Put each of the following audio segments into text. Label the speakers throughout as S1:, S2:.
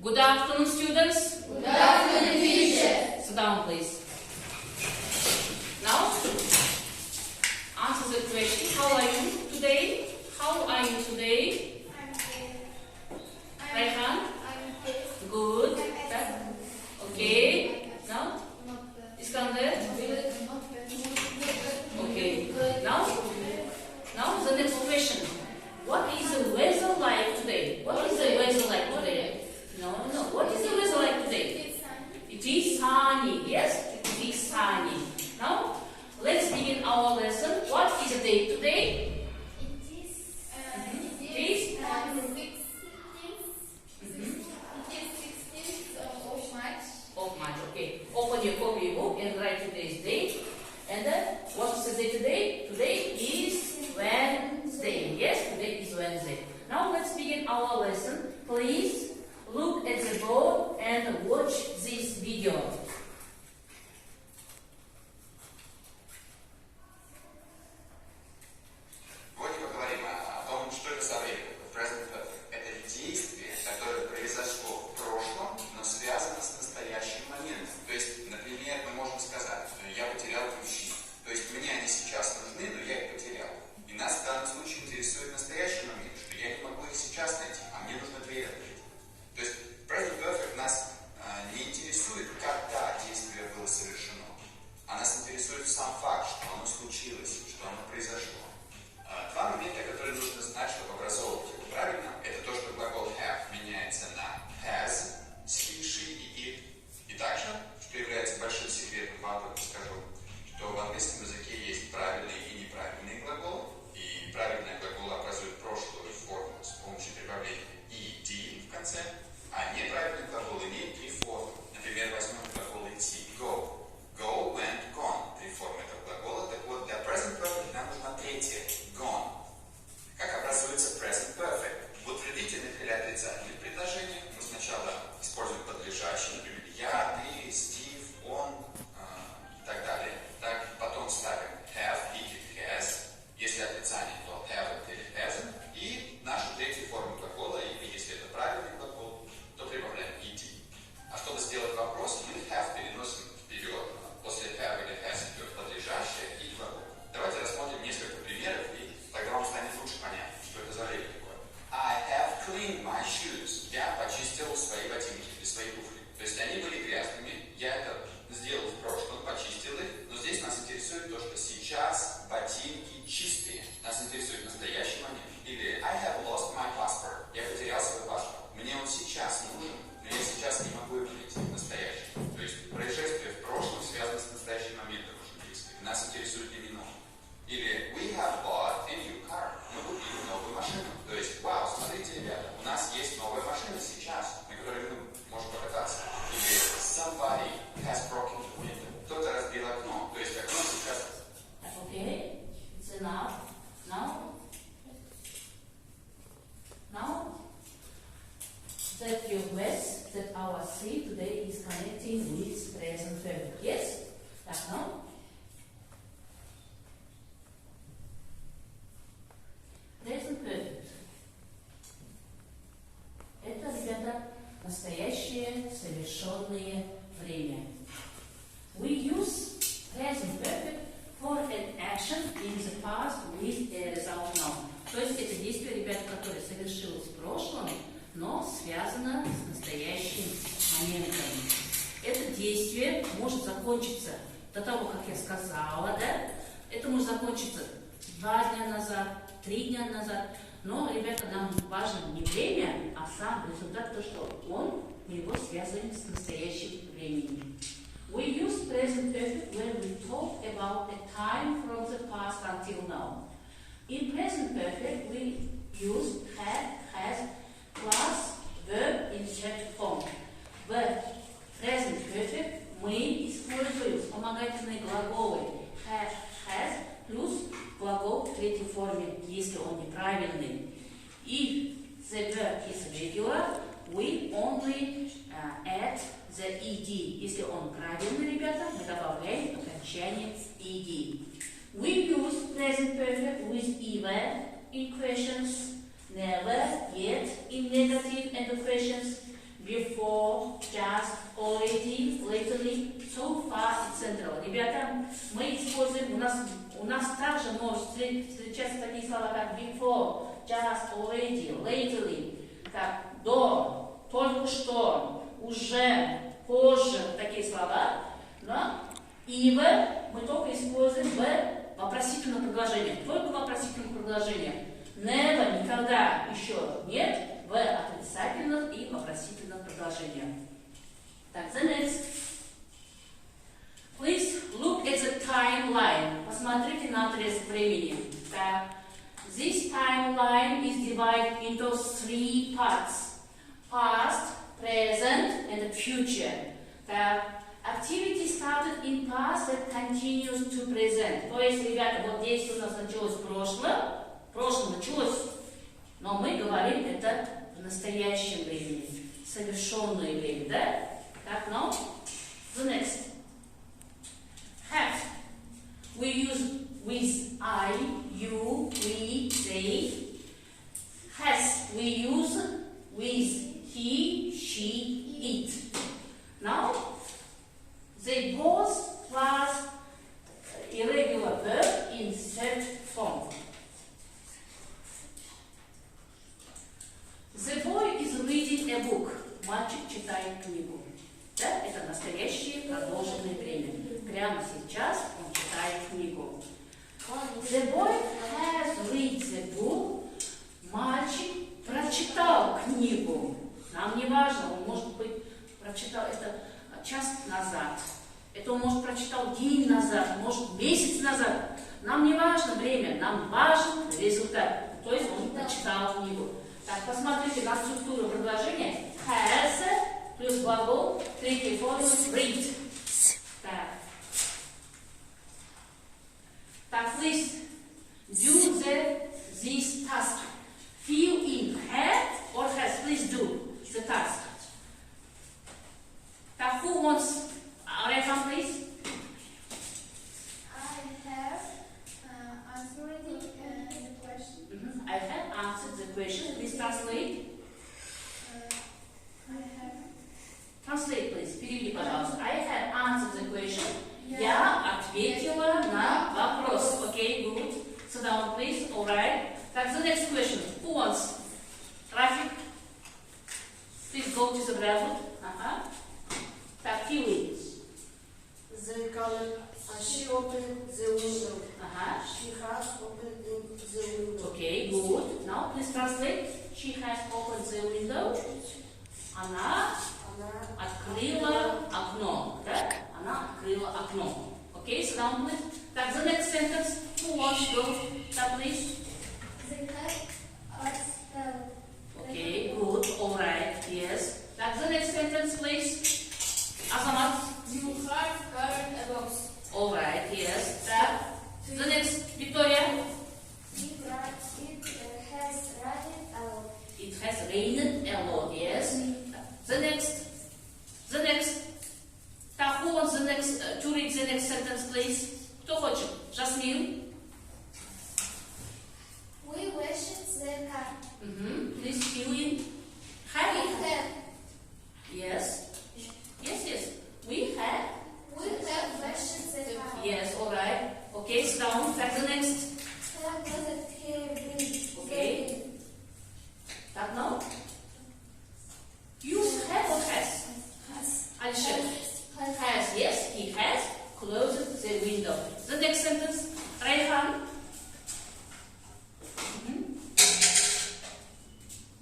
S1: Good afternoon, students.
S2: Good afternoon, teacher.
S1: Sit down, please. Now, answer the question. How are you today? How are you today?
S2: I'm good.
S1: Rayhan?
S2: I'm good.
S1: Good. Okay. Now,
S2: Not bad.
S1: Iskander?
S2: Not bad.
S1: Okay. Now the next question. What is the weather like today? What is the weather like today? No. What is the weather like today? It is sunny. Yes, it is sunny. Now, let's begin our lesson. What is the date today?
S2: It is
S1: 16th
S2: of March.
S1: Of March. Okay. Open your copy book and write today's date. And then, what is the day today? Today is Wednesday. Yes, today is Wednesday. Now, let's begin our lesson. Please look at the board and watch this video.
S3: Сегодня мы поговорим о том, что это за время. Present perfect. Это действие, которое произошло в прошлом, но связано с настоящим моментом. То есть, например, мы можем сказать, что я потерял ключи. То есть мне они сейчас нужны, но я их потерял. И нас в данном случае интересует настоящий момент, что я не могу их сейчас найти, а мне нужно дверь открыть. То есть present perfect нас не интересует, когда действие было совершено, а нас интересует сам факт, что оно случилось, что оно произошло. Два момента, которые нужно знать, чтобы образовывать его правильно, это то, что глагол have меняется на has с he, she и it. И также, что является большим секретом, вам только скажу, что в английском языке есть правильные и неправильные глаголы, и правильные глаголы образуют прошлую форму с помощью прибавления ed в конце, а неправильные глаголы имеют три формы. Например, возьмем глагол идти. Go. Go, went, gone. Три формы этого глагола. Так вот, для present perfect нам нужна третья. Gone. Как образуется present perfect? В утвердительных или отрицательных предложениях мы сначала используем подлежащие, например, я, ты, Стив, он и так далее. Так, потом ставим have или has. Если отрицание, то haven't или hasn't. И нашу третью форму глагола, или если это правильный глагол, то прибавляем ed. А чтобы сделать вопрос, мы have переносим вперед. После have или has идет подлежащее и глагол. Давайте рассмотрим несколько примеров, и тогда вам станет лучше понятно, что это за время такое. I have cleaned my shoes. Я почистил свои ботинки или свои туфли. То есть они были грязными, я это сделал в прошлом, почистил их, но здесь нас интересует то, что сейчас ботинки чистые. Нас интересует настоящий момент. Или I have lost my passport. Я потерял свой паспорт. Мне он сейчас нужен, но я сейчас не могу его найти. Настоящий. То есть происшествие в прошлом связано с настоящим моментом очень близко. Нас интересует именно он. Или we have bought a new car. Мы купили новую машину. То есть, вау, смотрите, ребята, у нас есть новая машина сейчас, на которой мы можем покататься. Или somebody has broken the window. Кто-то разбил окно. То есть окно сейчас.
S1: Okay, it's enough. Now that you guess that our C today is connecting with present perfect. Yes? Так, now. Present perfect. Это, ребята, настоящее совершенное время. We use present perfect for an action in the past with a result now. То есть это действие, ребята, которое совершилось в прошлом, но связано с настоящим моментом. Это действие может закончиться до того, как я сказала, да? Это может закончиться 2 дня назад, 3 дня назад. Но, ребята, нам важно не время, а сам результат, то, что мы его связываем с настоящим временем. We use present perfect when we talk about a time from the past until now. In present perfect, we use had, has, plus verb in checked form. В present perfect мы используем вспомогательные глаголы had, has, плюс глагол в третьей форме, если он неправильный. If the verb is regular, we only add the ed. Если он правильный, ребята, мы добавляем окончание ed. We use present perfect with either in questions, never, yet in negative and questions, before before, just, already, lately, so far, etc. Ребята, мы используем, у нас также может встречаться такие слова, как before, just, already, lately, как до, только что, уже, позже, такие слова. Но и мы только используем в вопросительном предложении, только в вопросительном предложении. Never, никогда, еще нет, в отрицательном и вопросительном предложениях. Так, the next. Please look at the timeline. Посмотрите на отрезок времени. Так, this timeline is divided into 3 parts. Past, present and future. Так, activity started in past that continues to present. То есть, ребята, вот действие у нас началось в прошлом началось, но мы говорим это в настоящем времени, совершенное время, да? Так, now, the next. Have. We use with I, you, we, they. Has. We use with he, she, it. Now, they both plus irregular verb in third form. The boy is reading a book. Мальчик читает книгу. Да? Это настоящее продолженное время. Прямо сейчас он читает книгу. The boy has read the book. Мальчик прочитал книгу. Нам не важно, он может быть прочитал это час назад. Это он может прочитал день назад, может месяц назад. Нам не важно время, нам важен результат. То есть он прочитал книгу. Так, посмотрите на структуру предложения. Has плюс глагол, третья форма read. Так. Так, please do this task. Fill in have or has. Please do the task. Так, who wants? Reham, please.
S2: I have answered the question.
S1: I have answered the question. Please translate.
S2: I have.
S1: Translate, please. Переведи, пожалуйста. I have answered the question. Я ответила на вопрос. Okay, good. Sit down, please. All right. Так, the next question. Who wants? Rafik. Please go to the browser. Так, fill in.
S4: The color. She opened the window. She has opened the window.
S1: Okay, good. Now please translate. She has opened the window. Она открыла окно. Да? Она открыла окно. Okay, so down please. Так, the next sentence. Who wants to go? Так, please.
S2: The cat are spelled.
S1: Okay, good. All right. Yes. Так, the next sentence, please. Azamat.
S2: You have heard a box.
S1: All right. Yes. Так. The next, Victoria.
S2: It has rained a lot.
S1: It has rained a lot. Yes. The next. Так, who wants the next to read the next sentence, please? Кто хочет? Жасмин.
S2: We washed the car.
S1: Please fill in.
S2: We
S1: Have.
S2: have.
S1: Yes. Yes. We have.
S2: Washed the car.
S1: Yes. All right. Okay. Sit down. That's the next.
S2: Have doesn't have been.
S1: Okay. Так, now. Use have or has? Alisher. Has. Yes. He has closed the window. The next sentence. Rayhan.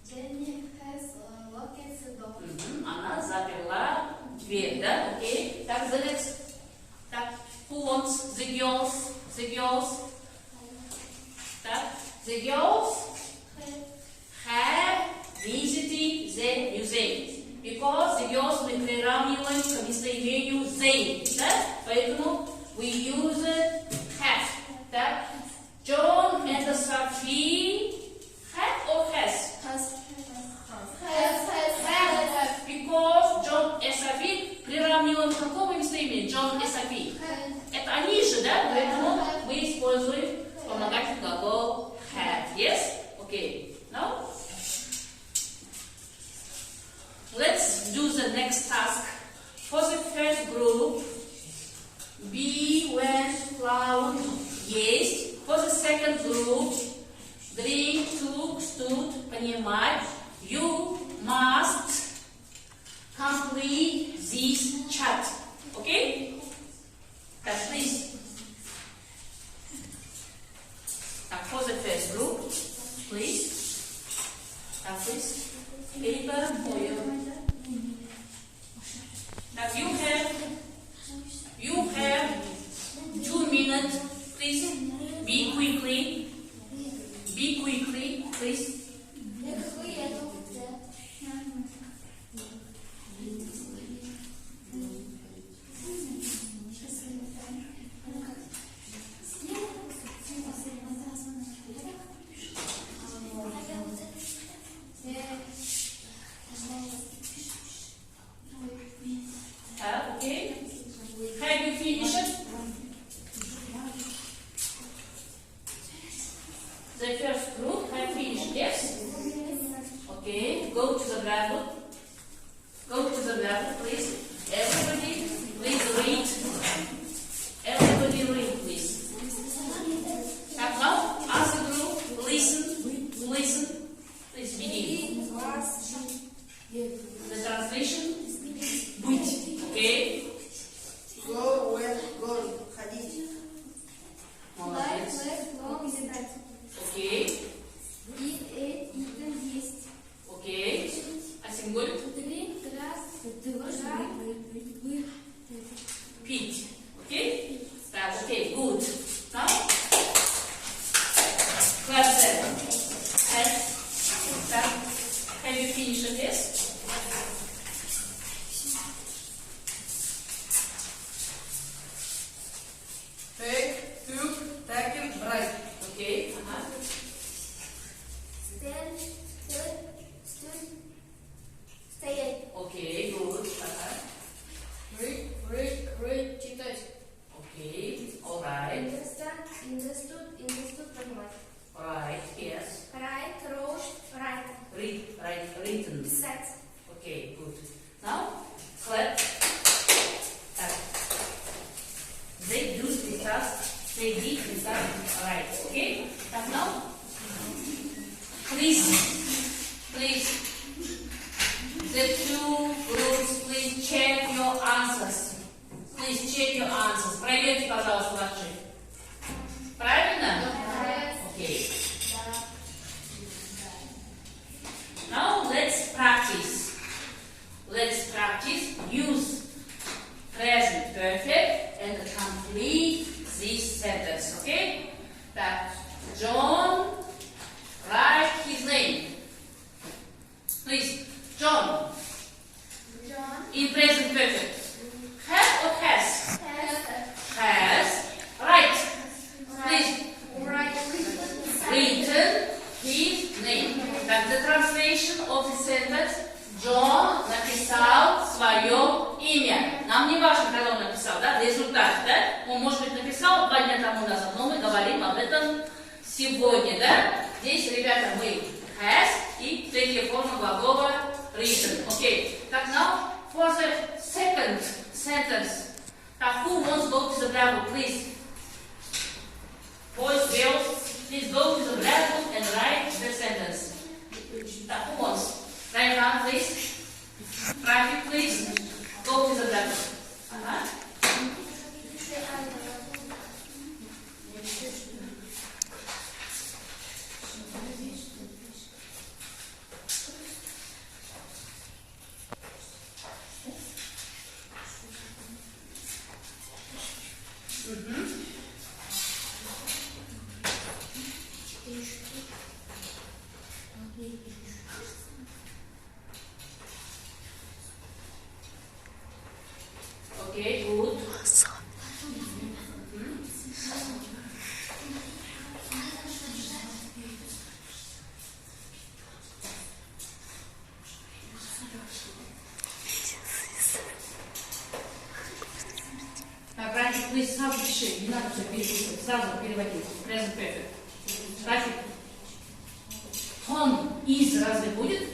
S2: Jenny has locked the door.
S1: Она заперла дверь, да? Окей. Так, the next. Так, who wants the girls? Так, the girls have visited the museum. Because the girls мы приравниваем к местоимению they, да? Поэтому we use have. Так, John and Sophie have or has? Because John и Софи приравниваем к какому местоимению? John и Софи. Это они же, да? Поэтому мы используем вспомогательный глагол have. Yes? Okay. Now, let's let's do the next task. For the first group, be, went, flown, есть. For the second group, drink, took, stood, понимать. You must complete this chat. Okay? Так, please. Так, for the first group, please. Так, please. Paper for you. Now you have 2 minutes, please. Be quickly, please. Okay. Have you finished it? The first group have finished, yes? Okay, go to the blackboard. Go to the blackboard, please. Everybody, please read. Everybody read, please. And now, as a group, listen. Please begin. The translation, быть. Okay?
S4: Go, went, gone. Ходить.
S1: Молодец. Окей. Окей. А сингуль? Пить. Окей? Так, окей, good. Now, clap them. Have you finished this?
S4: Take, took, taken, write.
S1: Okay. Okay, good.
S4: Read, читать.
S1: Okay, all right.
S2: Understood, понимать.
S1: Right, yes.
S2: Write, wrote, write.
S1: Written.
S2: Писать.
S1: Okay, good. Now, clap. They do the task, they did the task right, okay? And now, please, the 2 groups, please check your answers. Please check your answers. Проверьте, пожалуйста, ваши. Правильно? Okay. Now, let's practice. Let's practice. Use present perfect and complete this sentence, okay? That John write his name. Please, John. In present perfect. Have or has? Has. Right. Please. Written his name. That's the translation of the sentence. Джон написал свое имя. Нам не важно, когда он написал, да, результат, да? Он, может быть, написал 2 дня тому назад, но мы говорим об этом сегодня, да? Здесь, ребята, мы has и третья форма глагола written. Окей. Так, now, for the second sentence. Так, who wants to go to the blackboard, please? Boys, girls, please go to the blackboard and write the sentence. Так, who wants? Right hand, please. Traffic, please. Go to the blackboard. Okay, good. Так, Рафик, вы сразу пиши, не надо все переписывать, сразу переводить. Present perfect. Рафик, он из разве будет?